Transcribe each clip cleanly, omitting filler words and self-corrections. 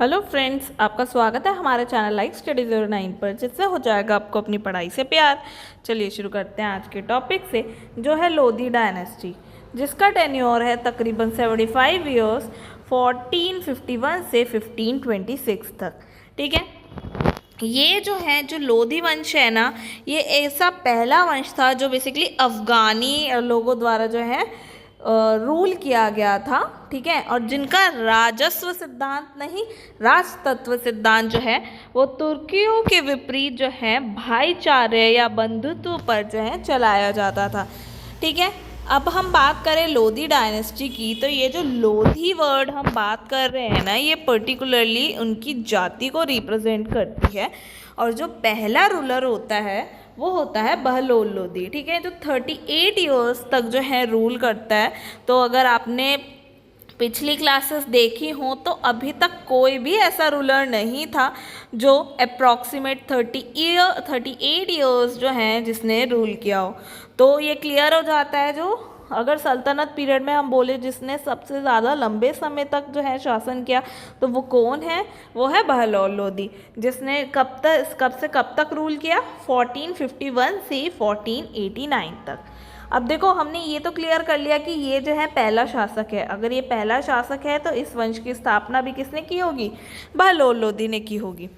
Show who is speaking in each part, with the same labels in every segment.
Speaker 1: Hello friends, आपका स्वागत है हमारे चैनल लाइक स्टडी 09 पर, जिससे हो जाएगा आपको अपनी पढ़ाई से प्यार। चलिए शुरू करते हैं आज के टॉपिक से, जो है लोधी डायनेस्टी, जिसका टेन्योर है तकरीबन 75 ईयर्स 1451 से 1526 तक। ठीक है, ये जो है जो लोधी वंश है ना, ये ऐसा पहला वंश था जो बेसिकली अफ़गानी लोगों द्वारा जो है रूल किया गया था। ठीक है, और जिनका राजस्व सिद्धांत नहीं, राजतत्व सिद्धांत जो है वो तुर्कियों के विपरीत जो है भाईचारे या बंधुत्व पर जो है चलाया जाता था। ठीक है, अब हम बात करें लोधी डायनेस्टी की, तो ये जो लोधी वर्ड हम बात कर रहे हैं ना, ये पर्टिकुलरली उनकी जाति को रिप्रेजेंट करती है। और जो पहला रूलर होता है वो होता है बहलोल लोधी। ठीक है, जो 38 ईयर्स तक जो है रूल करता है। तो अगर आपने पिछली क्लासेस देखी हो तो अभी तक कोई भी ऐसा रूलर नहीं था जो अप्रॉक्सीमेट 38 ईयर्स जो हैं जिसने रूल किया हो। तो ये क्लियर हो जाता है, जो अगर सल्तनत पीरियड में हम बोले जिसने सबसे ज़्यादा लंबे समय तक जो है शासन किया, तो वो कौन है? वो है बहलोल लोधी, जिसने कब तक रूल किया? 1451 से 1489 तक। अब देखो, हमने ये तो क्लियर कर लिया कि ये जो है पहला शासक है। अगर ये पहला शासक है तो इस वंश की स्थापना भी किसने की होगी? बहलोल लोधी ने की होगी।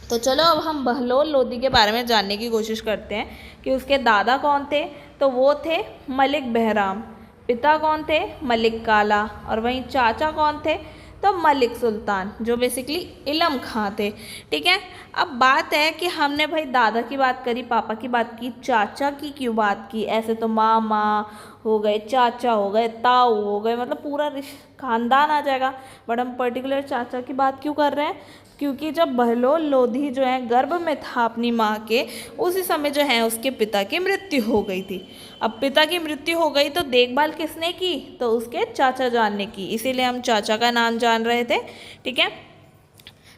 Speaker 1: तो चलो अब हम बहलोल लोधी के बारे में जानने की कोशिश करते हैं कि उसके दादा कौन थे। तो वो थे मलिक बहराम, पिता कौन थे? मलिक काला, और वहीं चाचा कौन थे? तो मलिक सुल्तान, जो बेसिकली इलम खां थे। ठीक है, अब बात है कि हमने भाई दादा की बात करी, पापा की बात की, चाचा की क्यों बात की? ऐसे तो मामा हो गए, चाचा हो गए, ताऊ हो गए, मतलब पूरा खानदान आ जाएगा। बट हम पर्टिकुलर चाचा की बात क्यों कर रहे हैं? क्योंकि जब बहलोल लोधी जो है गर्भ में था अपनी माँ के, उसी समय जो है उसके पिता की मृत्यु हो गई थी। अब पिता की मृत्यु हो गई तो देखभाल किसने की? तो उसके चाचा जान ने की, इसीलिए हम चाचा का नाम जान रहे थे। ठीक है,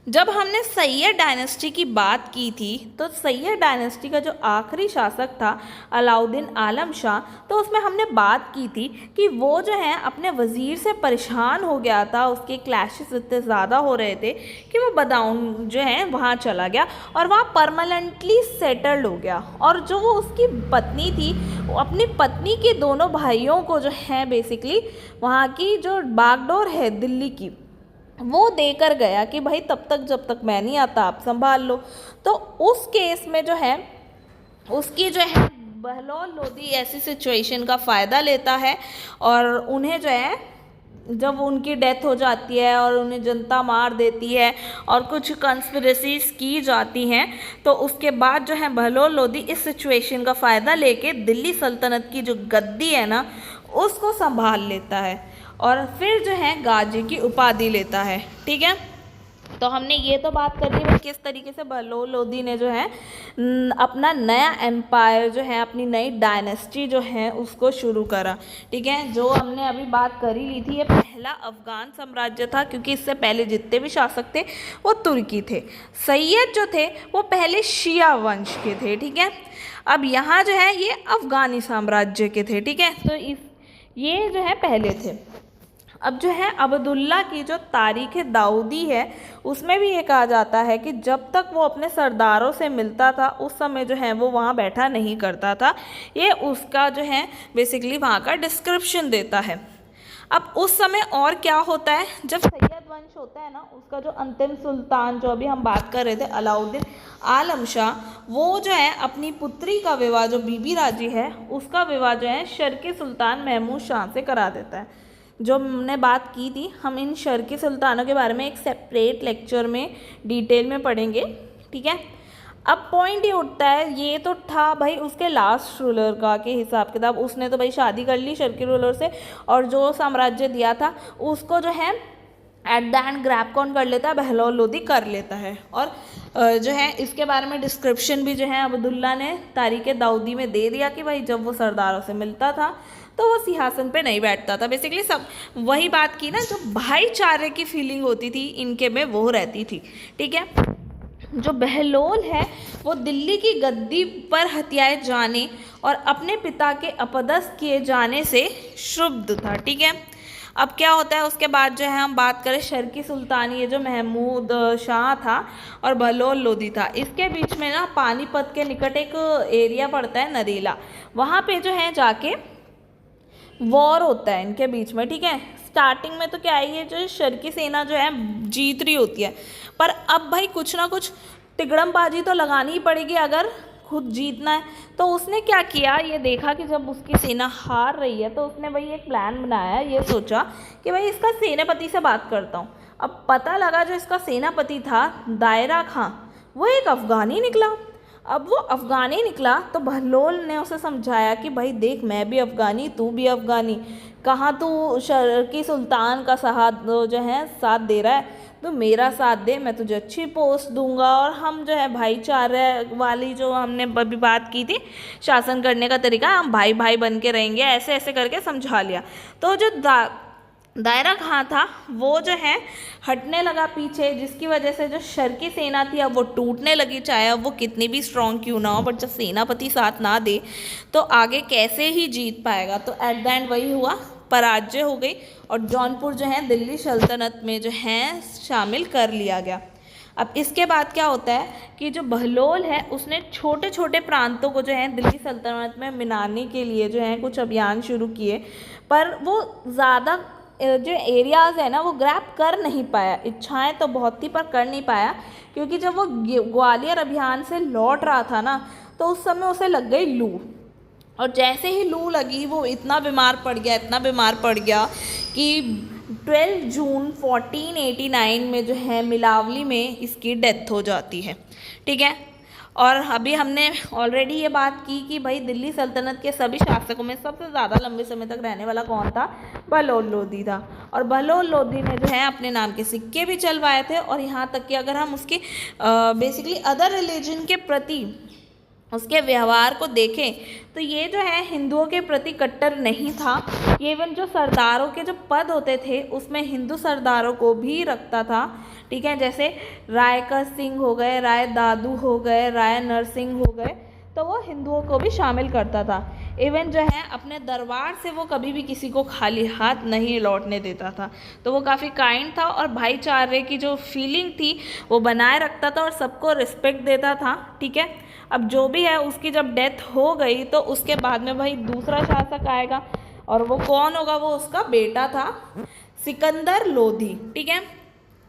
Speaker 1: जब हमने सैयद डायनेस्टी की बात की थी, तो सैयद डायनेस्टी का जो आखिरी शासक था अलाउद्दीन आलम शाह, तो उसमें हमने बात की थी कि वो जो है अपने वज़ीर से परेशान हो गया था। उसके क्लैशेस इतने ज़्यादा हो रहे थे कि वो बदाऊन जो है वहाँ चला गया और वहाँ परमानेंटली सेटल्ड हो गया। और जो वो उसकी पत्नी थी, वो अपनी पत्नी के दोनों भाइयों को जो है बेसिकली वहाँ की जो बागडोर है दिल्ली की, वो देकर गया कि भाई तब तक जब तक मैं नहीं आता आप संभाल लो। तो उस केस में जो है उसकी जो है बहलोल लोधी ऐसी सिचुएशन का फ़ायदा लेता है, और उन्हें जो है जब उनकी डेथ हो जाती है और उन्हें जनता मार देती है और कुछ कंस्पिरेसीज की जाती हैं, तो उसके बाद जो है बहलोल लोधी इस सिचुएशन का फ़ायदा लेके दिल्ली सल्तनत की जो गद्दी है ना, उसको संभाल लेता है और फिर जो है गाजी की उपाधि लेता है। ठीक है, तो हमने ये तो बात कर ली भाई किस तरीके से बहलोल लोधी ने जो है अपना नया एम्पायर जो है, अपनी नई डायनेस्टी जो है उसको शुरू करा। ठीक है, जो हमने अभी बात करी ली थी, ये पहला अफगान साम्राज्य था, क्योंकि इससे पहले जितने भी शासक थे वो तुर्की थे। सैयद जो थे वो पहले शिया वंश के थे। ठीक है, अब यहाँ जो है ये अफगानी साम्राज्य के थे। ठीक है, तो ये जो है पहले थे। अब जो है अब्दुल्ला की जो तारीख़ दाऊदी है, उसमें भी ये कहा जाता है कि जब तक वो अपने सरदारों से मिलता था उस समय जो है वो वहाँ बैठा नहीं करता था। ये उसका जो है बेसिकली वहाँ का डिस्क्रिप्शन देता है। अब उस समय और क्या होता है, जब सैयद वंश होता है ना, उसका जो अंतिम सुल्तान जो अभी हम बात कर रहे थे अलाउद्दीन आलम शाह, वो जो है अपनी पुत्री का विवाह, जो बीबी राजी है उसका विवाह जो है शर्की सुल्तान महमूद शाह से करा देता है। जो हमने बात की थी, हम इन शर्की सुल्तानों के बारे में एक सेपरेट लेक्चर में डिटेल में पढ़ेंगे। ठीक है, अब पॉइंट ये उठता है, ये तो था भाई उसके लास्ट रूलर का के हिसाब किताब, उसने तो भाई शादी कर ली शर्की रूलर से, और जो साम्राज्य दिया था उसको जो है एट द एंड ग्रैब कौन कर लेता है? बहलोल लोधी कर लेता है। और जो है इसके बारे में डिस्क्रिप्शन भी जो है अब्दुल्ला ने तारीख़ दाऊदी में दे दिया कि भाई जब वो सरदारों से मिलता था तो वो सिंहासन पे नहीं बैठता था। बेसिकली सब वही बात की ना, जो भाईचारे की फीलिंग होती थी इनके में वो रहती थी। ठीक है, जो बहलोल है वो दिल्ली की गद्दी पर हत्याए जाने और अपने पिता के अपदस्थ किए जाने से क्षुब्ध था। ठीक है, अब क्या होता है उसके बाद जो है हम बात करें शर्की सुल्तानी, ये जो महमूद शाह था और बहलोल लोदी था, इसके बीच में ना पानीपत के निकट एक एरिया पड़ता है नरेला, वहाँ पे जो है जाके वॉर होता है इनके बीच में। ठीक है, स्टार्टिंग में तो क्या है, ये जो शर्की सेना जो है जीत रही होती है, पर अब भाई कुछ ना कुछ तिगड़मबाजी तो लगानी ही पड़ेगी अगर खुद जीतना है। तो उसने क्या किया, ये देखा कि जब उसकी सेना हार रही है तो उसने भाई एक प्लान बनाया, ये सोचा कि भाई इसका सेनापति से बात करता हूँ। अब पता लगा जो इसका सेनापति था दायरा खां, वो एक अफ़गानी निकला। अब वो अफ़गानी निकला तो बहलोल ने उसे समझाया कि भाई देख, मैं भी अफ़गानी, तू भी अफ़गानी, कहाँ तू शर्की सुल्तान का जो है साथ दे रहा है, तो मेरा साथ दे, मैं तुझे अच्छी पोस्ट दूंगा और हम जो है भाईचारे वाली जो हमने अभी बात की थी शासन करने का तरीका, हम भाई भाई बन के रहेंगे, ऐसे ऐसे करके समझा लिया। तो जो दायरा खां था वो जो है हटने लगा पीछे, जिसकी वजह से जो शर्की सेना थी अब वो टूटने लगी, चाहे अब वो कितनी भी स्ट्रॉन्ग क्यों ना हो, बट जब सेनापति साथ ना दे तो आगे कैसे ही जीत पाएगा। तो एट द एंड वही हुआ, पराजय हो गई और जौनपुर जो है दिल्ली सल्तनत में जो है शामिल कर लिया गया। अब इसके बाद क्या होता है कि जो बहलोल है उसने छोटे छोटे प्रांतों को जो है दिल्ली सल्तनत में मिलाने के लिए जो है कुछ अभियान शुरू किए, पर वो ज़्यादा जो एरियाज़ है ना वो ग्रैब कर नहीं पाया, इच्छाएं तो बहुत थी पर कर नहीं पाया, क्योंकि जब वो ग्वालियर अभियान से लौट रहा था ना तो उस समय उसे लग गई लू, और जैसे ही लू लगी वो इतना बीमार पड़ गया कि 12 जून 1489 में जो है मिलावली में इसकी डेथ हो जाती है। ठीक है, और अभी हमने ऑलरेडी ये बात की कि भाई दिल्ली सल्तनत के सभी शासकों में सबसे ज़्यादा लंबे समय तक रहने वाला कौन था, बहलोल लोदी था। और बहलोल लोदी ने जो है अपने नाम के सिक्के भी चलवाए थे, और यहाँ तक कि अगर हम उसकी बेसिकली अदर रिलीजन के प्रति उसके व्यवहार को देखें तो ये जो है हिंदुओं के प्रति कट्टर नहीं था। इवन जो सरदारों के जो पद होते थे उसमें हिंदू सरदारों को भी रखता था। ठीक है, जैसे रायकर सिंह हो गए, राय दादू हो गए, राय नरसिंह हो गए, तो वो हिंदुओं को भी शामिल करता था। इवन जो है अपने दरबार से वो कभी भी किसी को खाली हाथ नहीं लौटने देता था, तो वो काफ़ी काइंड था और भाईचारे की जो फीलिंग थी वो बनाए रखता था और सबको रिस्पेक्ट देता था। ठीक है, अब जो भी है उसकी जब डेथ हो गई तो उसके बाद में भाई दूसरा शासक आएगा, और वो कौन होगा, वो उसका बेटा था सिकंदर लोधी। ठीक है,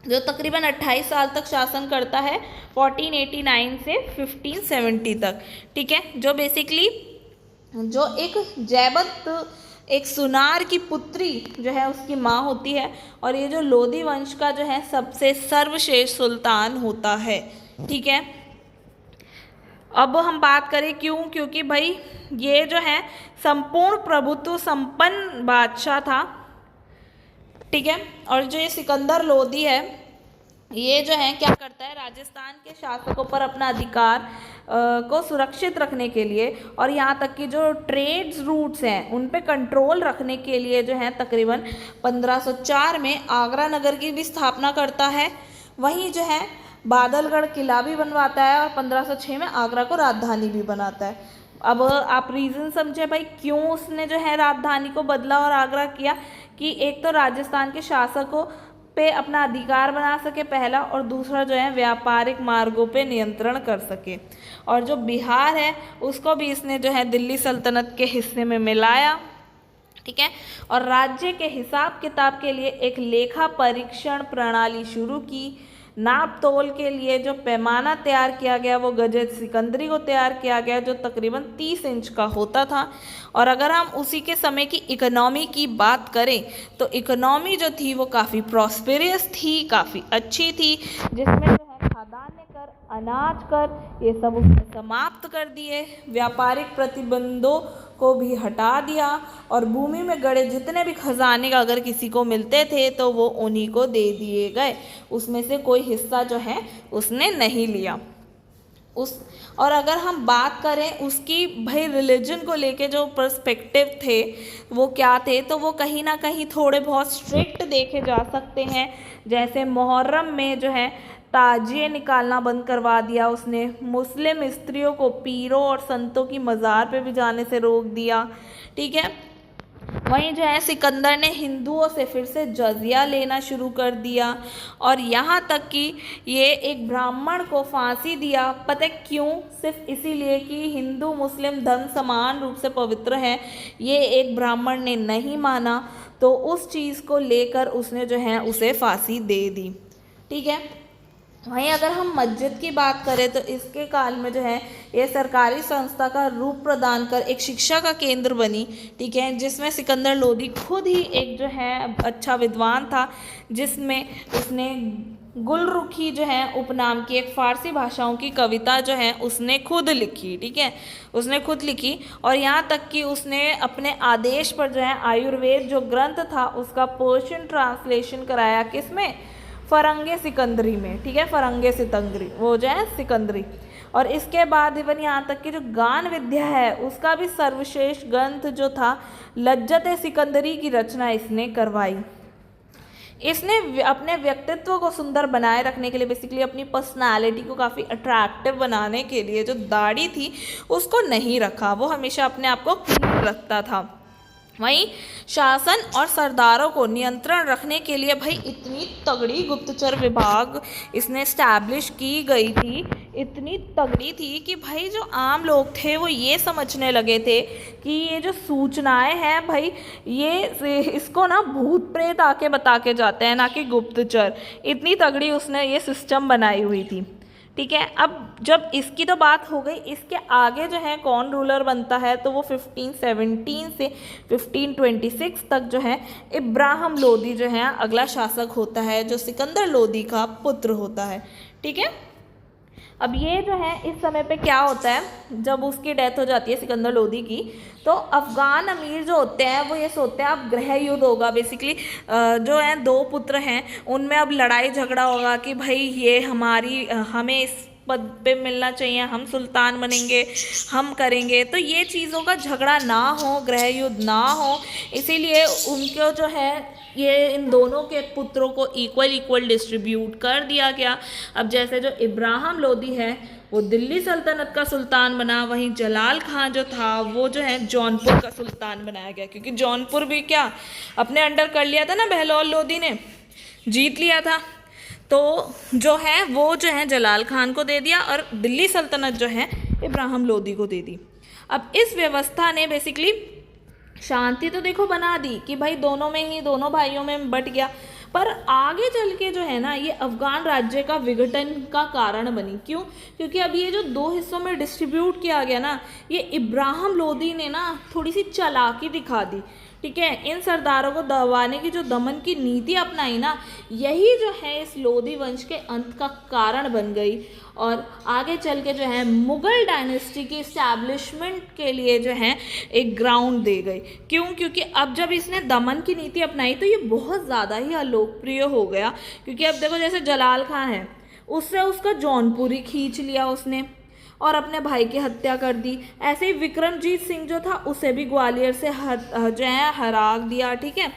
Speaker 1: जो तकरीबन 28 साल तक शासन करता है 1489 से 1570 तक। ठीक है, जो बेसिकली जो एक जैबत एक सुनार की पुत्री जो है उसकी माँ होती है, और ये जो लोधी वंश का जो है सबसे सर्वश्रेष्ठ सुल्तान होता है। ठीक है, अब हम बात करें क्योंकि भाई ये जो है संपूर्ण प्रभुत्व संपन्न बादशाह था। ठीक है, और जो ये सिकंदर लोधी है ये जो है क्या करता है, राजस्थान के शासकों पर अपना अधिकार को सुरक्षित रखने के लिए और यहाँ तक कि जो ट्रेड्स रूट्स हैं उन पे कंट्रोल रखने के लिए जो है तकरीबन 1504 में आगरा नगर की भी स्थापना करता है। वहीं जो है बादलगढ़ किला भी बनवाता है और 1506 में आगरा को राजधानी भी बनाता है। अब आप रीज़न समझे भाई क्यों उसने जो है राजधानी को बदला और आगरा किया, कि एक तो राजस्थान के शासकों पे अपना अधिकार बना सके पहला, और दूसरा जो है व्यापारिक मार्गों पे नियंत्रण कर सके। और जो बिहार है उसको भी इसने जो है दिल्ली सल्तनत के हिस्से में मिलाया। ठीक है, और राज्य के हिसाब किताब के लिए एक लेखा परीक्षण प्रणाली शुरू की। नाप तोल के लिए जो पैमाना तैयार किया गया वो गजे सिकंदरी को तैयार किया गया, जो तकरीबन 30 इंच का होता था। और अगर हम उसी के समय की इकोनॉमी की बात करें तो इकोनॉमी जो थी वो काफ़ी प्रॉस्पेरियस थी, काफ़ी अच्छी थी, जिसमें जो है खाद्यान्न कर, अनाज कर, ये सब उसने समाप्त कर दिए। व्यापारिक प्रतिबंधों को भी हटा दिया और भूमि में गड़े जितने भी खजाने अगर किसी को मिलते थे तो वो उन्हीं को दे दिए गए, उसमें से कोई हिस्सा जो है उसने नहीं लिया। और अगर हम बात करें उसकी भाई रिलीजन को लेके जो पर्सपेक्टिव थे वो क्या थे, तो वो कहीं ना कहीं थोड़े बहुत स्ट्रिक्ट देखे जा सकते हैं। जैसे मुहर्रम में जो है ताजिए निकालना बंद करवा दिया उसने, मुस्लिम स्त्रियों को पीरों और संतों की मज़ार पे भी जाने से रोक दिया। ठीक है, वहीं जो है सिकंदर ने हिंदुओं से फिर से जजिया लेना शुरू कर दिया और यहाँ तक कि ये एक ब्राह्मण को फांसी दिया। पता है क्यों? सिर्फ इसीलिए कि हिंदू मुस्लिम धर्म समान रूप से पवित्र है, ये एक ब्राह्मण ने नहीं माना, तो उस चीज़ को लेकर उसने जो है उसे फांसी दे दी। ठीक है। वहीं अगर हम मस्जिद की बात करें तो इसके काल में जो है ये सरकारी संस्था का रूप प्रदान कर एक शिक्षा का केंद्र बनी। ठीक है, जिसमें सिकंदर लोदी खुद ही एक जो है अच्छा विद्वान था, जिसमें उसने गुलरुखी जो है उपनाम की एक फारसी भाषाओं की कविता जो है उसने खुद लिखी। ठीक है, उसने खुद लिखी और यहाँ तक कि उसने अपने आदेश पर जो है आयुर्वेद जो ग्रंथ था उसका पर्शियन ट्रांसलेशन कराया। किसमें? फरंगे सिकंदरी में। ठीक है, फरंगे सितंगरी, वो जो है सिकंदरी। और इसके बाद इवन यहाँ तक कि जो गान विद्या है उसका भी सर्वश्रेष्ठ ग्रंथ जो था लज्जत सिकंदरी की रचना इसने करवाई। इसने अपने व्यक्तित्व को सुंदर बनाए रखने के लिए, बेसिकली अपनी पर्सनालिटी को काफ़ी अट्रैक्टिव बनाने के लिए जो दाढ़ी थी उसको नहीं रखा, वो हमेशा अपने आप को क्लीन रखता था। वहीं शासन और सरदारों को नियंत्रण रखने के लिए भाई इतनी तगड़ी गुप्तचर विभाग इसने इस्टेब्लिश की गई थी, इतनी तगड़ी थी कि भाई जो आम लोग थे वो ये समझने लगे थे कि ये जो सूचनाएं हैं भाई ये इसको ना भूत प्रेत आके बता के जाते हैं, ना कि गुप्तचर। इतनी तगड़ी उसने ये सिस्टम बनाई हुई थी। ठीक है, अब जब इसकी तो बात हो गई, इसके आगे जो है कौन रूलर बनता है तो वो 1517 से 1526 तक जो है इब्राहिम लोदी जो है अगला शासक होता है, जो सिकंदर लोदी का पुत्र होता है। ठीक है, अब ये जो है इस समय पे क्या होता है, जब उसकी डेथ हो जाती है सिकंदर लोदी की, तो अफ़गान अमीर जो होते हैं वो ये सोचते हैं अब गृह युद्ध होगा। बेसिकली जो है दो पुत्र हैं उनमें अब लड़ाई झगड़ा होगा कि भाई ये हमें इस पद पे मिलना चाहिए, हम सुल्तान बनेंगे, हम करेंगे। तो ये चीज़ों का झगड़ा ना हो, गृह युद्ध ना हो, इसीलिए उनको जो है ये इन दोनों के पुत्रों को इक्वल डिस्ट्रीब्यूट कर दिया गया। अब जैसे जो इब्राहिम लोदी है वो दिल्ली सल्तनत का सुल्तान बना, वहीं जलाल खान जो था वो जो है जौनपुर का सुल्तान बनाया गया, क्योंकि जौनपुर भी क्या अपने अंडर कर लिया था ना, बहलोल लोदी ने जीत लिया था, तो जो है वो जो है जलाल खान को दे दिया और दिल्ली सल्तनत जो है इब्राहिम लोदी को दे दी। अब इस व्यवस्था ने बेसिकली शांति तो देखो बना दी कि भाई दोनों भाइयों में बट गया, पर आगे चल के जो है ना ये अफगान राज्य का विघटन का कारण बनी। क्यों? क्योंकि अब ये जो दो हिस्सों में डिस्ट्रीब्यूट किया गया ना, ये इब्राहिम लोदी ने ना थोड़ी सी चालाकी दिखा दी। ठीक है, इन सरदारों को दबाने की जो दमन की नीति अपनाई ना, यही जो है इस लोदी वंश के अंत का कारण बन गई और आगे चल के जो है मुग़ल डायनेस्टी की इस्टेब्लिशमेंट के लिए जो है एक ग्राउंड दे गई। क्यों? क्योंकि अब जब इसने दमन की नीति अपनाई तो ये बहुत ज़्यादा ही अलोकप्रिय हो गया। क्योंकि अब देखो जैसे जलाल खान है, उससे उसका जौनपुर ही खींच लिया उसने और अपने भाई की हत्या कर दी। ऐसे ही विक्रमजीत सिंह जो था उसे भी ग्वालियर से जो है हरा दिया। ठीक है,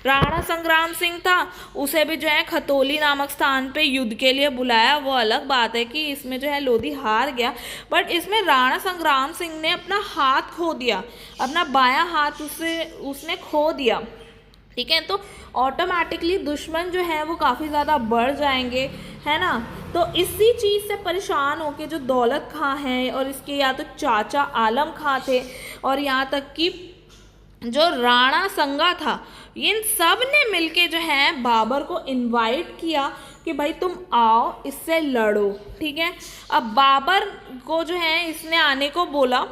Speaker 1: राणा संग्राम सिंह था, उसे भी जो है खतौली नामक स्थान पे युद्ध के लिए बुलाया। वो अलग बात है कि इसमें जो है लोदी हार गया, बट इसमें राणा संग्राम सिंह ने अपना हाथ खो दिया, अपना बायां हाथ उसने खो दिया। ठीक है, तो ऑटोमेटिकली दुश्मन जो है वो काफ़ी ज़्यादा बढ़ जाएंगे, है ना। तो इसी चीज़ से परेशान होके जो दौलत खां हैं और इसके या तो चाचा आलम खां थे और यहाँ तक कि जो राणा संगा था, इन सब ने मिलके जो है बाबर को इनवाइट किया कि भाई तुम आओ इससे लड़ो। ठीक है, अब बाबर को जो है इसने आने को बोला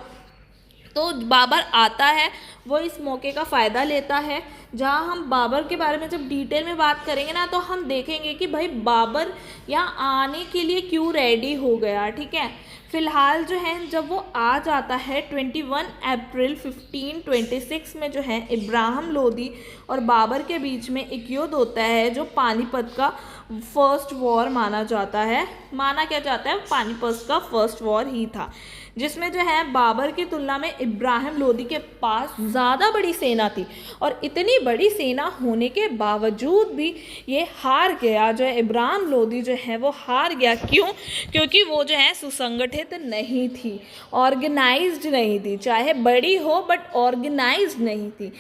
Speaker 1: तो बाबर आता है, वो इस मौके का फ़ायदा लेता है। जहाँ हम बाबर के बारे में जब डिटेल में बात करेंगे ना तो हम देखेंगे कि भाई बाबर यहाँ आने के लिए क्यों रेडी हो गया। ठीक है, फ़िलहाल जो है जब वो आ जाता है 21 अप्रैल 1526 में जो है इब्राहिम लोदी और बाबर के बीच में एक युद्ध होता है जो पानीपत का फर्स्ट वॉर माना जाता है। माना क्या जाता है? पानीपत का फर्स्ट वॉर ही था। जिसमें जो है बाबर की तुलना में इब्राहिम लोदी के पास ज़्यादा बड़ी सेना थी, और इतनी बड़ी सेना होने के बावजूद भी ये हार गया। जो है इब्राहिम लोदी जो है वो हार गया। क्यों? क्योंकि वो जो है सुसंगठित नहीं थी, ऑर्गेनाइज्ड नहीं थी, चाहे बड़ी हो बट ऑर्गेनाइज्ड नहीं थी।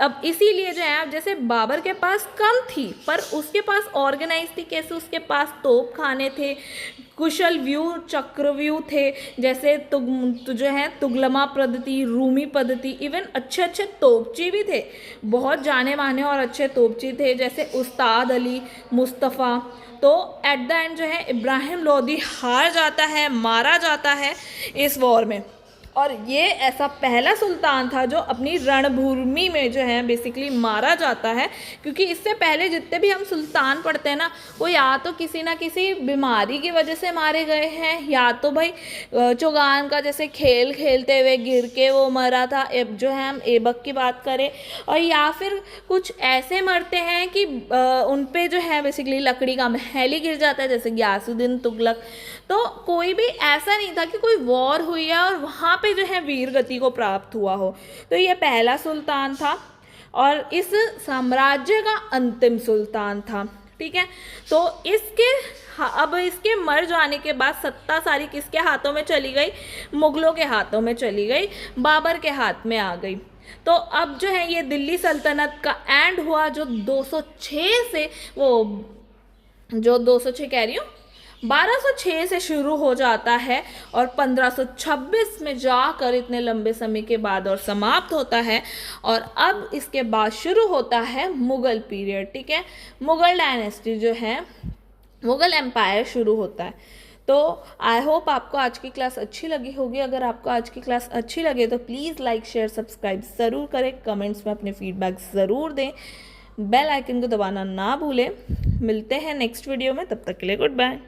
Speaker 1: अब इसीलिए जो है, अब जैसे बाबर के पास कम थी पर उसके पास ऑर्गेनाइज थी। कैसे? उसके पास तोप खाने थे, कुशल व्यू चक्रव्यूह थे, जैसे जो है तुगलमा पद्धति, रूमी पद्धति, इवन अच्छे अच्छे तोपची भी थे, बहुत जाने माने और अच्छे तोपची थे, जैसे उस्ताद अली मुस्तफ़ा। तो एट द एंड जो है इब्राहिम लोदी हार जाता है, मारा जाता है इस वॉर में। और ये ऐसा पहला सुल्तान था जो अपनी रणभूमि में जो है बेसिकली मारा जाता है, क्योंकि इससे पहले जितने भी हम सुल्तान पढ़ते हैं ना, वो या तो किसी ना किसी बीमारी की वजह से मारे गए हैं, या तो भाई चौगान का जैसे खेल खेलते हुए गिर के वो मरा था, जो है हम ऐबक की बात करें, और या फिर कुछ ऐसे मरते हैं कि उन पे जो है बेसिकली लकड़ी का महल ही गिर जाता है, जैसे गियासुद्दीन तुगलक। तो कोई भी ऐसा नहीं था कि कोई वॉर हुई है और वहाँ पे जो है वीर गति को प्राप्त हुआ हो। तो ये पहला सुल्तान था और इस साम्राज्य का अंतिम सुल्तान था। ठीक है, तो अब इसके मर जाने के बाद सत्ता सारी किसके हाथों में चली गई? मुगलों के हाथों में चली गई, बाबर के हाथ में आ गई। तो अब जो है ये दिल्ली सल्तनत का एंड हुआ, जो 206 से वो जो 206 कह रही हूँ 1206 से शुरू हो जाता है और 1526 में जाकर इतने लंबे समय के बाद और समाप्त होता है। और अब इसके बाद शुरू होता है मुग़ल पीरियड। ठीक है, मुग़ल डायनेस्टी जो है, मुग़ल एम्पायर शुरू होता है। तो आई होप आपको आज की क्लास अच्छी लगी होगी। अगर आपको आज की क्लास अच्छी लगे तो प्लीज़ लाइक शेयर सब्सक्राइब ज़रूर करें, कमेंट्स में अपने फीडबैक ज़रूर दें, बेल आइकन को दबाना ना भूलें। मिलते हैं नेक्स्ट वीडियो में, तब तक के लिए गुड बाय।